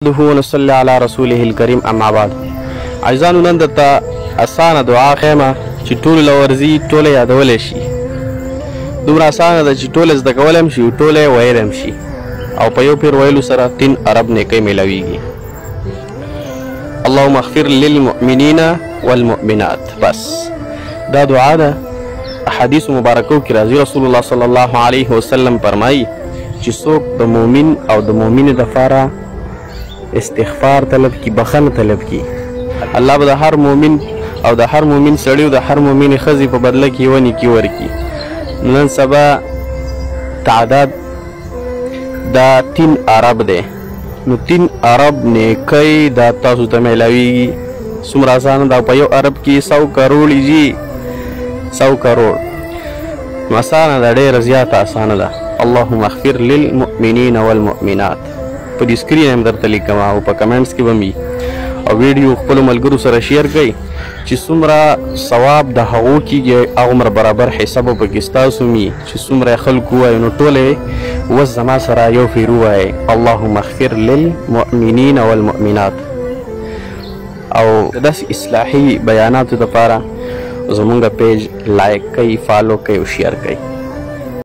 ونصلي على رسوله الكريم اما بعد. عزیزانو نن درته اسانه دعا ښیمه چې ټولو له ورځي ټوله یادولی شي. دومره اسانه ده چې ټوله زده کولی هم شي ټوله یې ویلی هم شي او په یو پیر ویلو سره 3 ارب نیکۍ میلاویږي. اللهم اغفر للمؤمنین والمؤمنات. بس دا دعا ده. احادیث مبارکو کې راځي رسول الله صلی الله علیه وسلم فرمایي چې څوک د مؤمن او د مؤمنې دپاره استغفار طلب کی بخښنه طلب کی الله به د هر مؤمن او د هر مؤمن سړي او د هر مؤمن ښځې په بدله کې یوه نیکي ورکړي. نن سبا تعداد دا 3 ارب دی نو 3 ارب نیکۍ دا تاسو ته میلاویږي. څومره اسانه ده. په یو ارب کې 100 کروڑ جي 100 کروڑ نو اسانه ده ډېره زیاته اسانه ده. اللهم اغفر للمؤمنین والمؤمنات په دې سکرین هم درته لیکم او په کمنټس کې به وي او ویډیو خپلو ملګرو سره شیر کړئ چې څومره ثواب د هغو کېږي هغومره برابر حساب به پکې ستاسو وي. چې څومره خلکو ووایو نو ټوله یې اوس زما سره یو پیر ووایئ اللهم اغفر للمؤمنین والمؤمنات. او داسې اصلاحي بیاناتو دپاره زمونږ پیج لایک کوئ، فالو کوئ او شیر کوئ.